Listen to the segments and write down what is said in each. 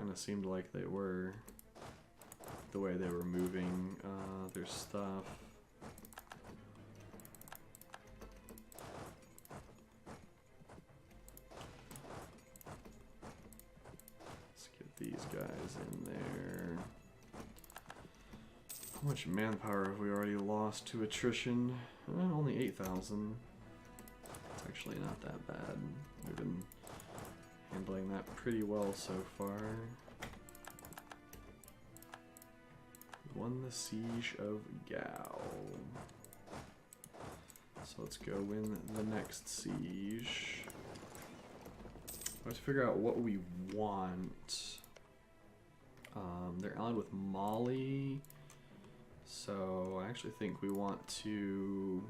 Kind of seemed like they were, the way they were moving their stuff. Let's get these guys in there. How much manpower have we already lost to attrition? Only 8,000. It's actually not that bad. We've been handling that pretty well so far. Won the Siege of Gao. So let's go win the next siege. Let's figure out what we want. They're allied with Mali. So I actually think we want to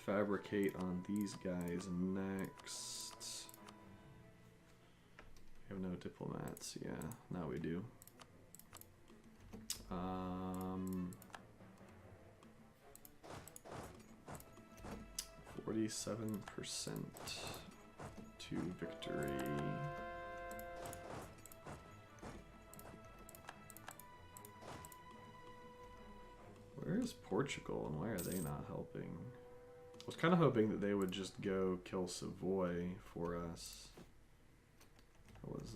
fabricate on these guys next. We have no diplomats. Yeah, now we do. 47% to victory. Where is Portugal and why are they not helping? I was kind of hoping that they would just go kill Savoy for us. That was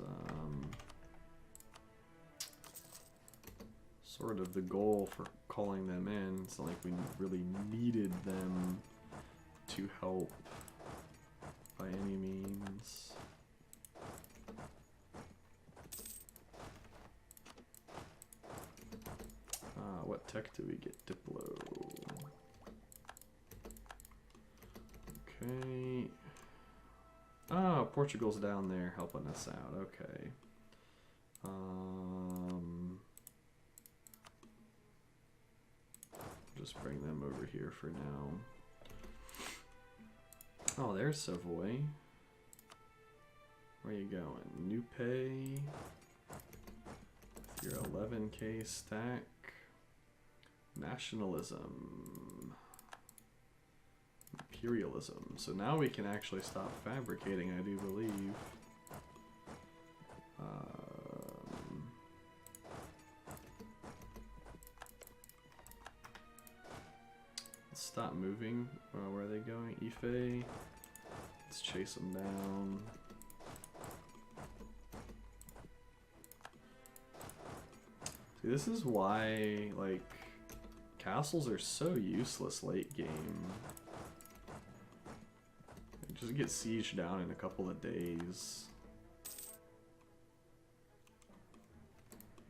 sort of the goal for calling them in. It's not like we really needed them to help by any means. What tech do we get? Diplo. Okay. Oh, Portugal's down there helping us out. Okay. Just bring them over here for now. Oh, there's Savoy. Where are you going? New pay. With your 11k stack. Nationalism. Imperialism. So now we can actually stop fabricating, I do believe. Let's stop moving. Where are they going? Ife. Let's chase them down. See, this is why, like, castles are so useless late game. They just get sieged down in a couple of days.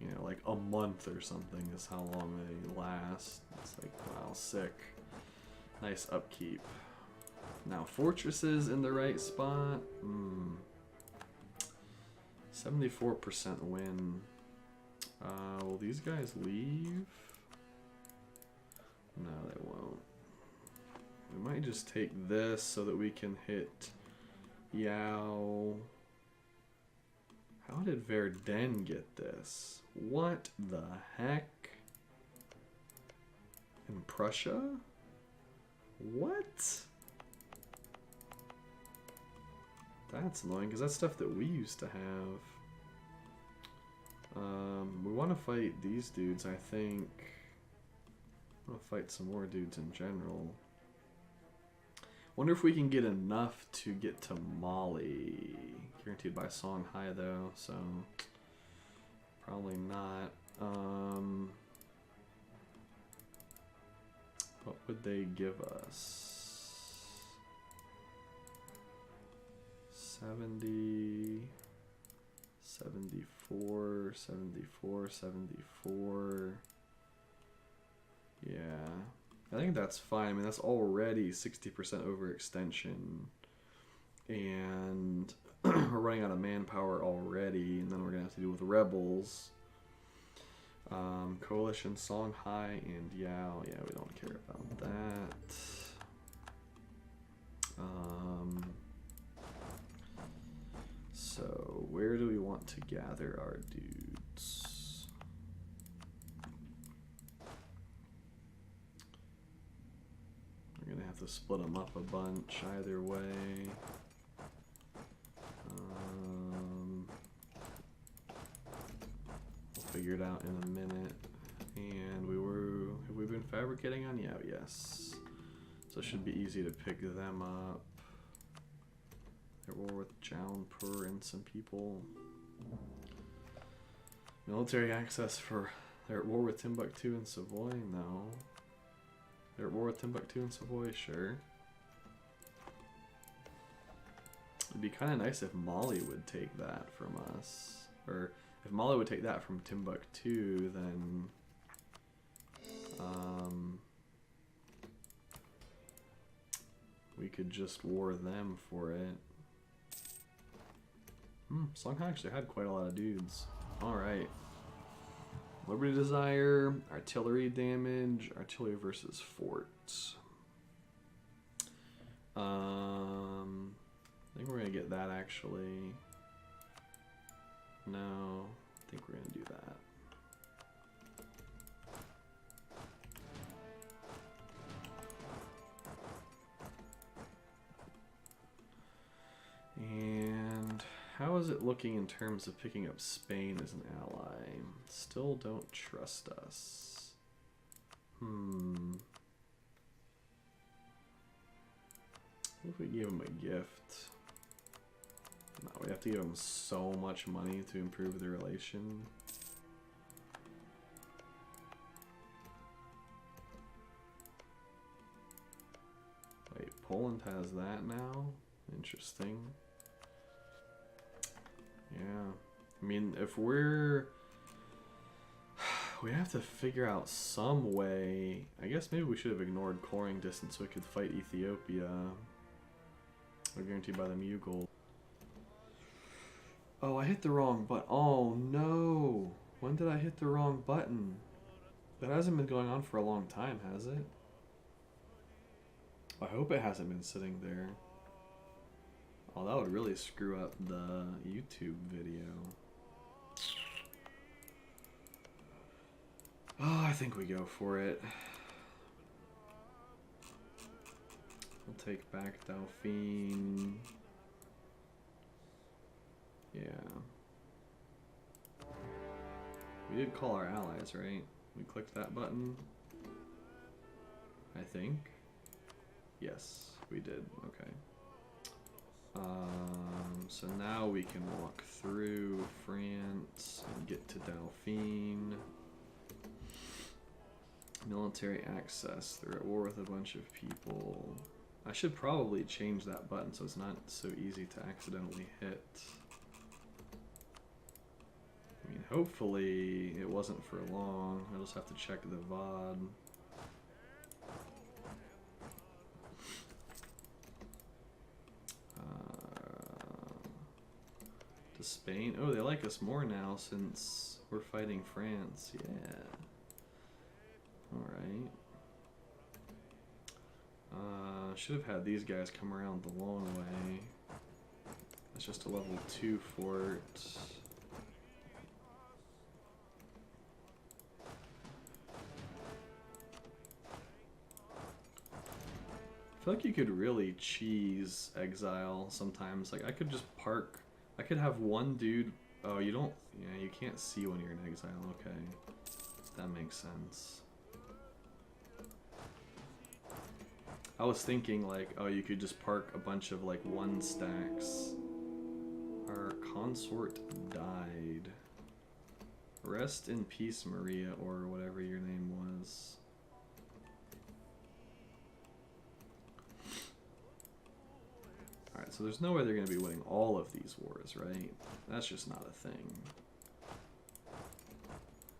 You know, like a month or something is how long they last. It's like, wow, sick. Nice upkeep. Now, fortresses in the right spot. 74% win. Will these guys leave? No, they won't. We might just take this so that we can hit Yao. How did Verdun get this? What the heck? In Prussia? What? That's annoying because that's stuff that we used to have. We want to fight these dudes, I think. I want to fight some more dudes in general. Wonder if we can get enough to get to Mali. Guaranteed by Songhai though, so probably not. What would they give us? 70, 74, 74, 74. Yeah, I think that's fine. I mean, that's already 60% overextension. And we're running out of manpower already, and then we're going to have to deal with rebels. Coalition, Songhai, and Yao. Yeah, we don't care about that. So, where do we want to gather our dudes? We're gonna have to split them up a bunch either way. figure it out in a minute. And have we been fabricating on? Yeah, yes. So it should be easy to pick them up. They're war with Jaunpur and some people. Military access for... They're at war with Timbuktu and Savoy? No. They're at war with Timbuktu and Savoy? Sure. It'd be kind of nice if Mali would take that from us. Or if Mali would take that from Timbuktu, then... we could just war them for it. Songhai actually had quite a lot of dudes. Alright. Liberty Desire, artillery damage, artillery versus forts. I think we're gonna get that actually. No, I think we're gonna do that. And how is it looking in terms of picking up Spain as an ally? Still don't trust us. What if we give them a gift? No, we have to give them so much money to improve the relation. Wait, Poland has that now? Interesting. Yeah. I mean, if we're... we have to figure out some way... I guess maybe we should have ignored coring distance so we could fight Ethiopia. We're guaranteed by the Mughal. Oh, I hit the wrong button. Oh, no. When did I hit the wrong button? That hasn't been going on for a long time, has it? I hope it hasn't been sitting there. Oh, that would really screw up the YouTube video. Oh, I think we go for it. We'll take back Dauphine. Yeah. We did call our allies, right? We clicked that button. I think. Yes, we did. Okay. So now we can walk through France and get to Dauphine. Military access. They're at war with a bunch of people. I should probably change that button so it's not so easy to accidentally hit. I mean, hopefully it wasn't for long. I'll just have to check the VOD. To Spain. Oh, they like us more now since we're fighting France. Yeah. Alright. Should have had these guys come around the long way. That's just a level 2 fort. I feel like you could really cheese exile sometimes. Like I could just park. I could have one dude. Oh, you don't. Yeah, you can't see when you're in exile. Okay, that makes sense. I was thinking like, oh, you could just park a bunch of like 1 stacks. Our consort died. Rest in peace, Maria, or whatever your name was. Alright, so there's no way they're going to be winning all of these wars, right? That's just not a thing.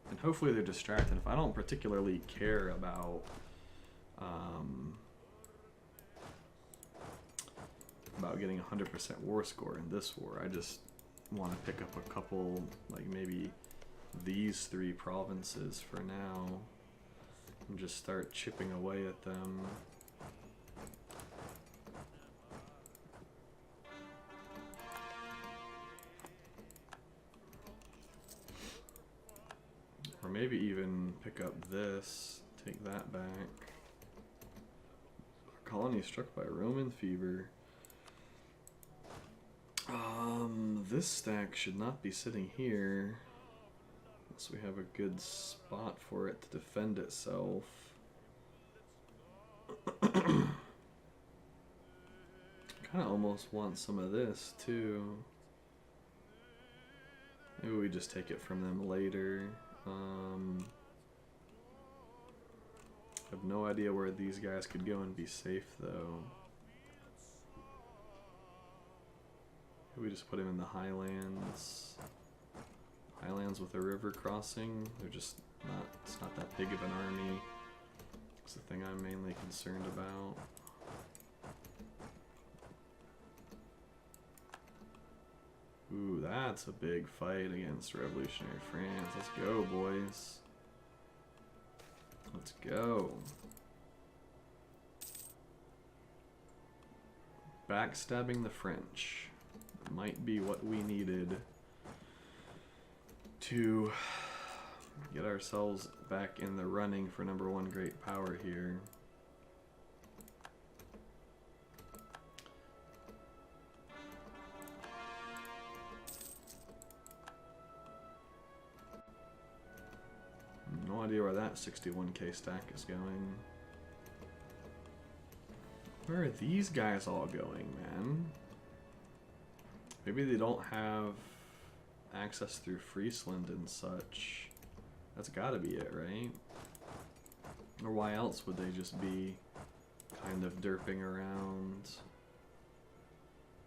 And hopefully they're distracted. If I don't particularly care about getting 100% war score in this war, I just want to pick up a couple, like maybe these 3 provinces for now, and just start chipping away at them. Or maybe even pick up this, take that back. Our colony struck by Roman fever. This stack should not be sitting here. So we have a good spot for it to defend itself. Kind of almost want some of this too. Maybe we just take it from them later. I have no idea where these guys could go and be safe though. Maybe we just put him in the highlands. Highlands with a river crossing. They're just not, it's not that big of an army. It's the thing I'm mainly concerned about. Ooh, that's a big fight against Revolutionary France. Let's go, boys. Let's go. Backstabbing the French might be what we needed to get ourselves back in the running for #1 great power here. No idea where that 61k stack is going. Where are these guys all going, man? Maybe they don't have access through Friesland and such. That's gotta be it, right? Or why else would they just be kind of derping around?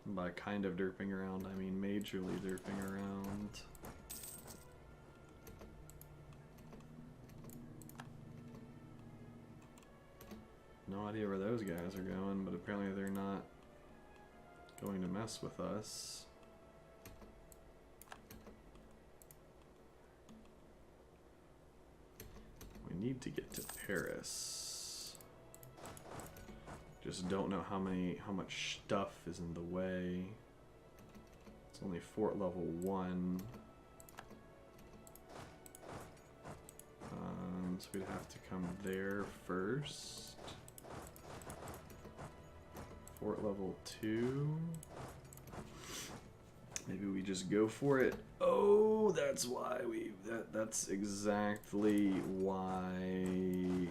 And by kind of derping around, I mean majorly derping around. No idea where those guys are going, but apparently they're not going to mess with us. We need to get to Paris. Just don't know how much stuff is in the way. It's only fort level 1. So we'd have to come there first. Fort level 2. Maybe we just go for it. Oh, that's why that's exactly why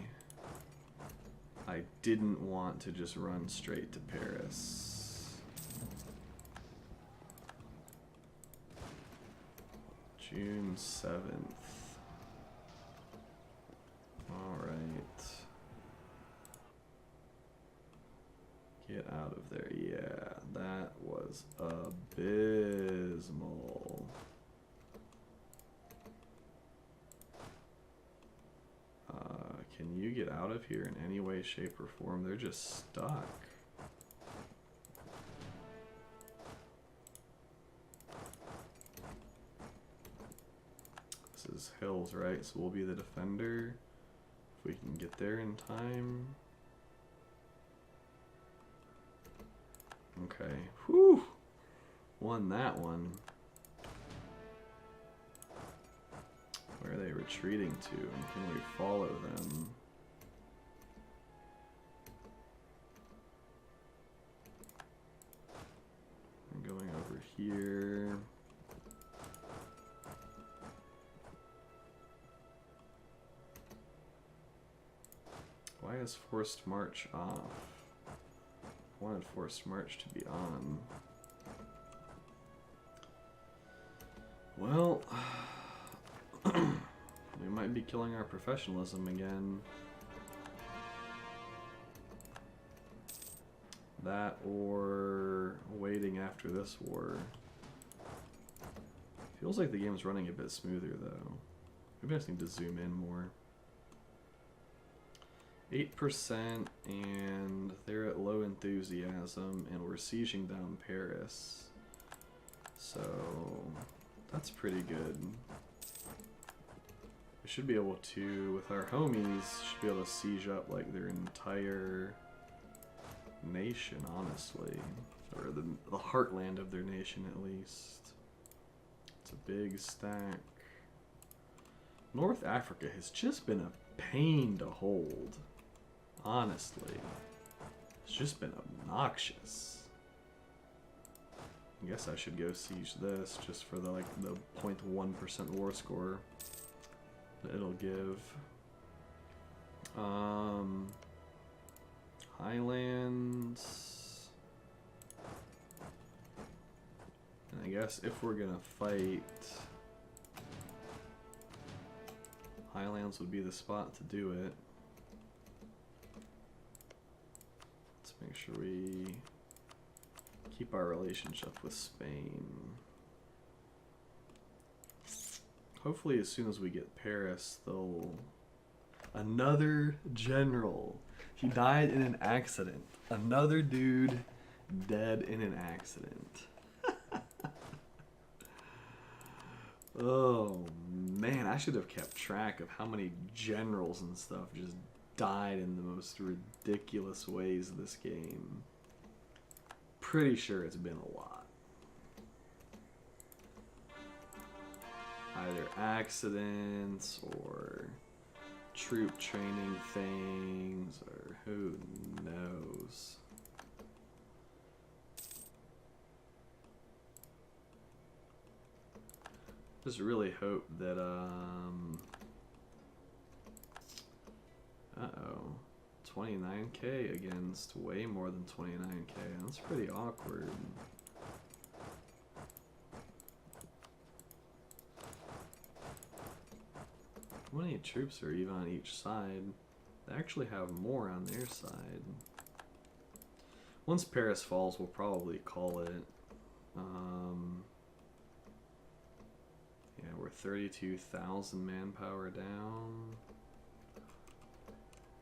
I didn't want to just run straight to Paris. June 7th. All right. Get out of there. Yeah, that was abysmal. Can you get out of here in any way, shape, or form? They're just stuck. This is hills, right? So we'll be the defender. If we can get there in time. Okay. Whew! Won that one. Where are they retreating to? And can we follow them? I'm going over here. Why is forced march off? I wanted forced march to be on. Well, we might be killing our professionalism again. That or waiting after this war. Feels like the game's running a bit smoother though. Maybe I just need to zoom in more. 8% and they're at low enthusiasm and we're sieging down Paris. So that's pretty good. We should be able to, with our homies, should be able to siege up like their entire nation, honestly. Or the heartland of their nation at least. It's a big stack. North Africa has just been a pain to hold. Honestly. It's just been obnoxious. I guess I should go siege this just for the 0.1% war score. that it'll give. Highlands. And I guess if we're gonna fight, Highlands would be the spot to do it. Let's make sure we keep our relationship with Spain. Hopefully as soon as we get Paris, they'll... Another general. He died in an accident. Another dude dead in an accident. Oh man, I should have kept track of how many generals and stuff just died in the most ridiculous ways of this game. Pretty sure it's been a lot. Either accidents or troop training things, or who knows. Just really hope that, uh-oh, 29k against way more than 29k. That's pretty awkward. How many troops are even on each side? They actually have more on their side. Once Paris falls, we'll probably call it. Yeah, we're 32,000 manpower down.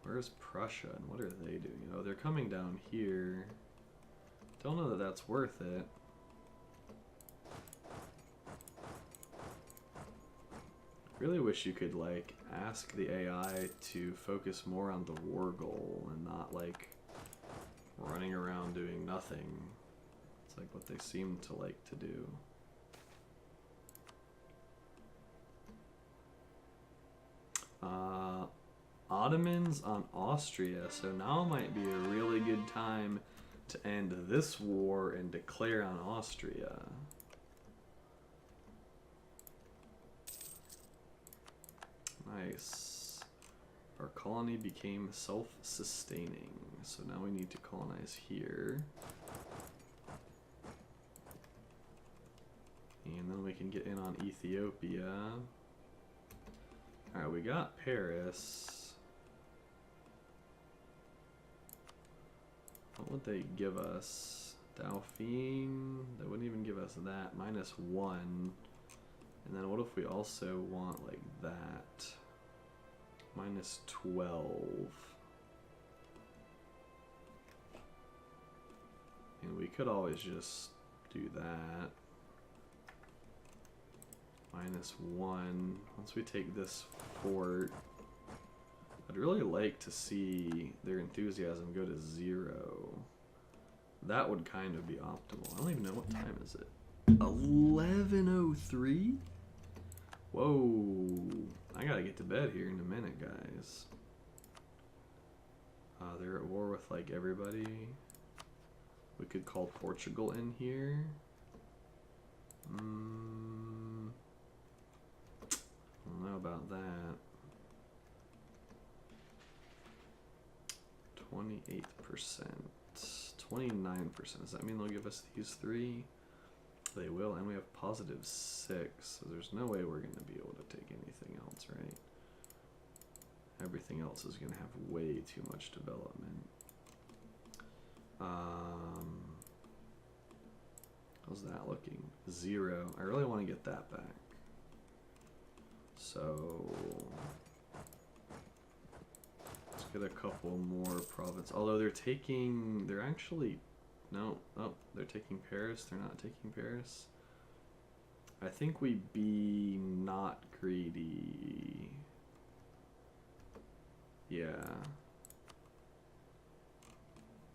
Where's Prussia and what are they doing? Oh, they're coming down here. Don't know that that's worth it. Really wish you could like ask the AI to focus more on the war goal and not like running around doing nothing. It's like what they seem to like to do. Ottomans on Austria, so now might be a really good time to end this war and declare on Austria. Nice. Our colony became self-sustaining, so now we need to colonize here. And then we can get in on Ethiopia. Alright, we got Paris. What would they give us? Dauphine? They wouldn't even give us that. -1. And then what if we also want like that? -12. And we could always just do that. -1. Once we take this fort, I'd really like to see their enthusiasm go to 0. That would kind of be optimal. I don't even know what time is it. 11:03? Whoa. I gotta get to bed here in a minute, guys. They're at war with like everybody. We could call Portugal in here. I don't know about that. 28%. 29%. Does that mean they'll give us these 3? They will, and we have +6, so there's no way we're going to be able to take anything else, right? Everything else is going to have way too much development. How's that looking? 0. I really want to get that back. So let's get a couple more provinces. Although they're actually, no, oh, they're taking Paris. They're not taking Paris. I think we be not greedy. Yeah.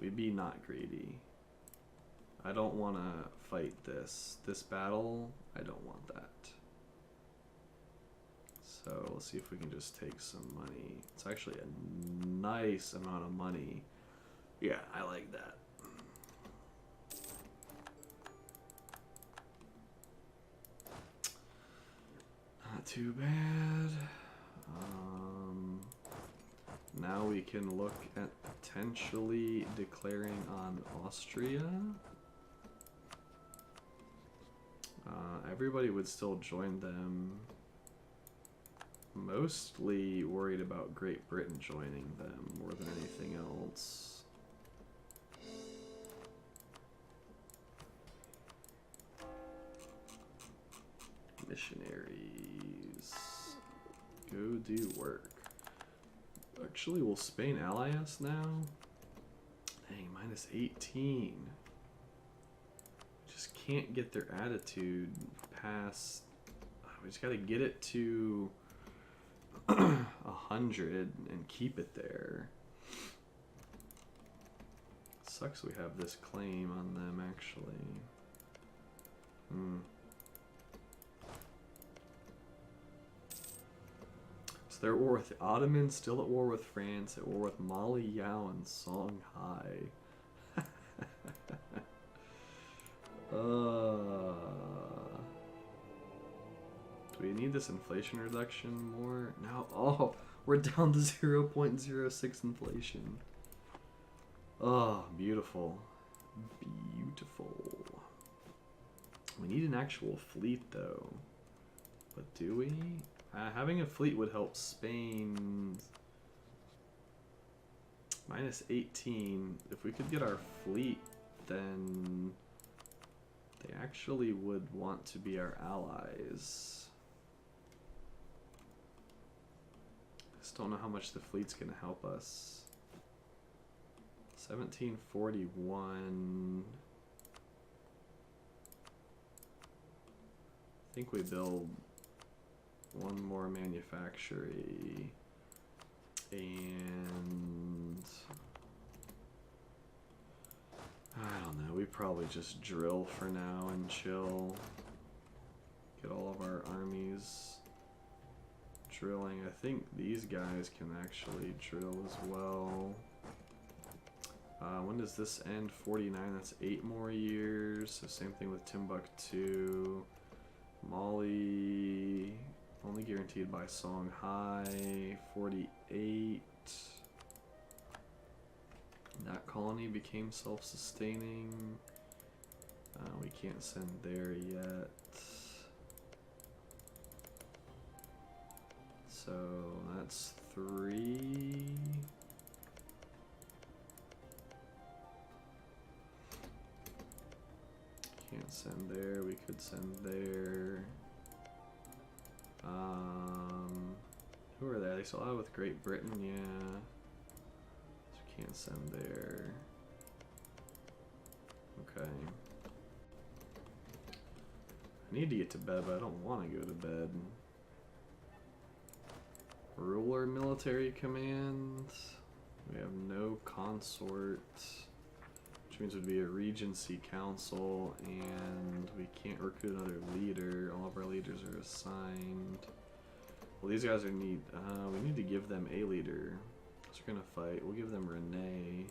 We be not greedy. I don't want to fight this battle. I don't want that. So let's see if we can just take some money. It's actually a nice amount of money. Yeah, I like that. Not too bad. Now we can look at potentially declaring on Austria. Everybody would still join them. Mostly worried about Great Britain joining them more than anything else. Missionaries. Go do work. Actually, will Spain ally us now? Dang, minus 18. Just can't get their attitude past. We just gotta get it to 100 and keep it there. Sucks we have this claim on them, actually. So they're at war with the Ottomans, still at war with France, at war with Mali, Yao, and Songhai. Do we need this inflation reduction more? No. Oh, we're down to 0.06 inflation. Oh, beautiful. Beautiful. We need an actual fleet, though. But do we? Having a fleet would help Spain. Minus 18. If we could get our fleet, then they actually would want to be our allies. Just don't know how much the fleet's gonna help us. 1741. I think we build one more manufactory and I don't know, we probably just drill for now and chill. Get all of our armies drilling. I think these guys can actually drill as well. When does this end? 49, that's 8 more years. So same thing with Timbuktu. Mali, only guaranteed by Songhai, 48. That colony became self-sustaining. We can't send there yet. So that's 3. Can't send there, we could send there. Who are they? They still out with Great Britain, yeah. So can't send there. Okay. I need to get to bed, but I don't want to go to bed. Ruler military command. We have no consort. Which means it would be a regency council, and we can't recruit another leader. All of our leaders are assigned. Well, these guys are we need to give them a leader. So we're gonna fight. We'll give them Renee.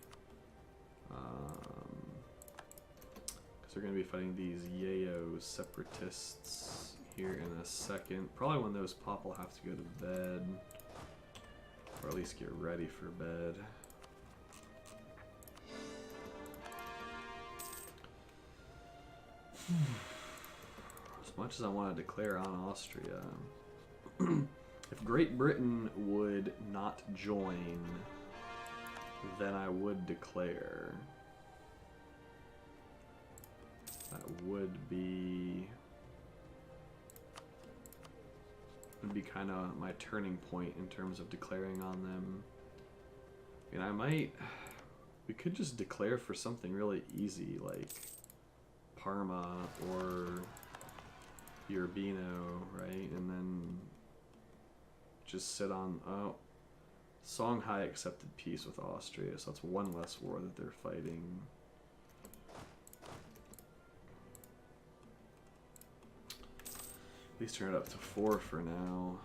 Because we're gonna be fighting these Yayo separatists here in a second. Probably when those pop, we'll have to go to bed. Or at least get ready for bed. As much as I want to declare on Austria, if Great Britain would not join, then I would declare. That would be kind of my turning point in terms of declaring on them. And we could just declare for something really easy like Parma or Urbino, right? And then just sit on, Songhai accepted peace with Austria, so that's one less war that they're fighting. At least turn it up to 4 for now.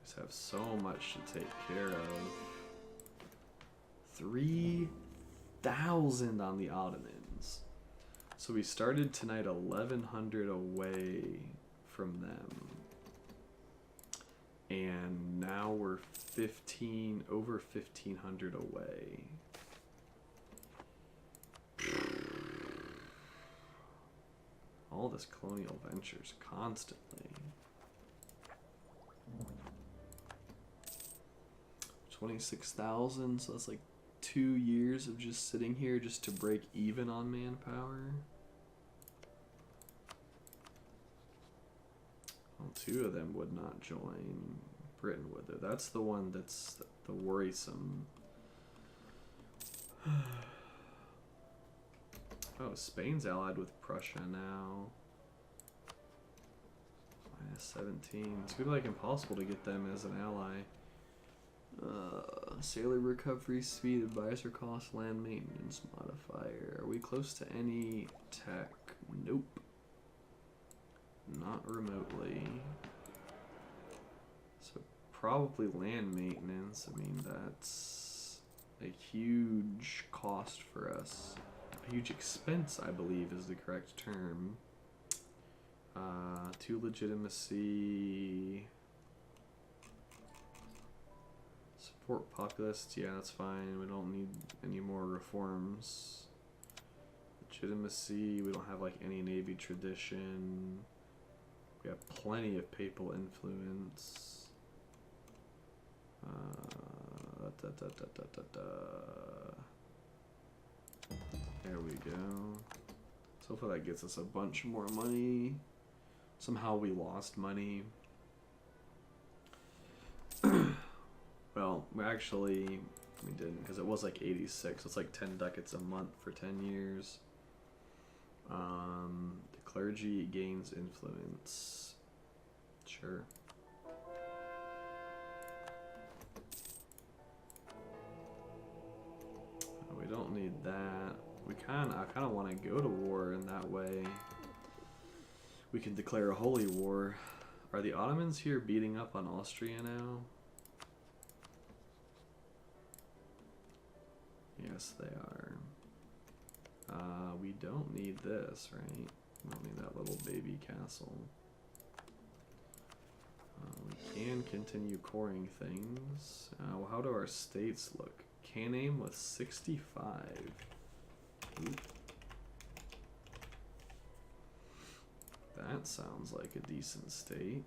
Just have so much to take care of. 3,000 on the Ottomans. So we started tonight 1,100 away from them. And now we're over 1,500 away. All this colonial ventures constantly. 26,000, so that's like 2 years of just sitting here just to break even on manpower. Well, 2 of them would not join. Britain would, though. That's the one that's the worrisome. Oh, Spain's allied with Prussia now. -17. It's gonna be like impossible to get them as an ally. Sailor recovery speed, advisor cost, land maintenance modifier. Are we close to any tech? Nope. Not remotely. So probably land maintenance. I mean, that's a huge cost for us. A huge expense, I believe, is the correct term. 2 legitimacy. Support populists, yeah, that's fine. We don't need any more reforms. Legitimacy, we don't have like any navy tradition. We have plenty of papal influence. There we go. So hopefully that gets us a bunch more money. Somehow we lost money. Well, we didn't, because it was like 86. It's like 10 ducats a month for 10 years. The clergy gains influence. Sure. We don't need that. I kind of want to go to war in that way. We can declare a holy war. Are the Ottomans here beating up on Austria now? Yes, they are. We don't need this, right? We don't need that little baby castle. We can continue coring things. How do our states look? Caname with 65. Oop. That sounds like a decent state.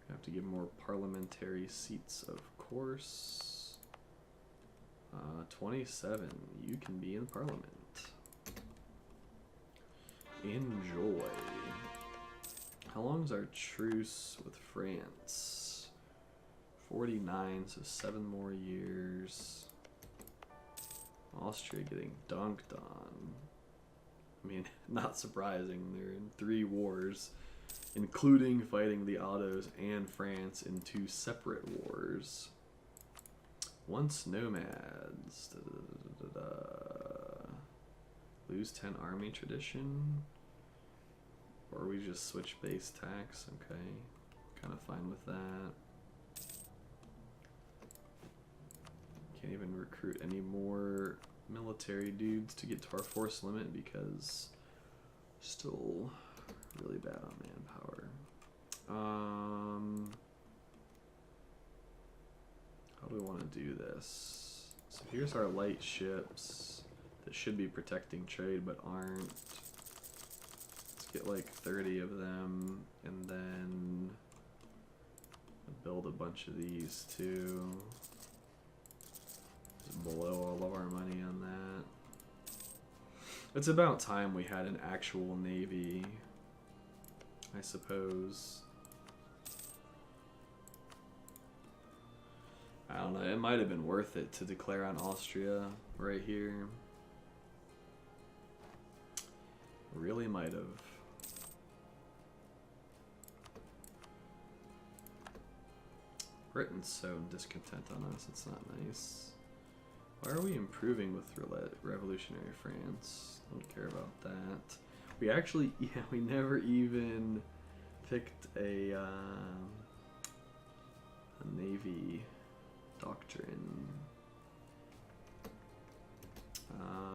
We have to give more parliamentary seats, of course. 27. You can be in parliament. Enjoy. How long's our truce with France? 49, so 7 more years. Austria getting dunked on. I mean, not surprising. They're in 3 wars, including fighting the Ottos and France in 2 separate wars. Once nomads. Lose 10 army tradition. Or we just switch base tax. Okay. Kind of fine with that. Can't even recruit any more military dudes to get to our force limit because still really bad on manpower. How do we want to do this? So here's our light ships that should be protecting trade but aren't. Let's get like 30 of them and then build a bunch of these too. Just blow all of our money on that. It's about time we had an actual navy, I suppose. I don't know, it might have been worth it to declare on Austria right here. Really might have. Britain's so discontent on us, it's not nice. Why are we improving with revolutionary France? Don't care about that. We actually, yeah, we never even picked a navy doctrine.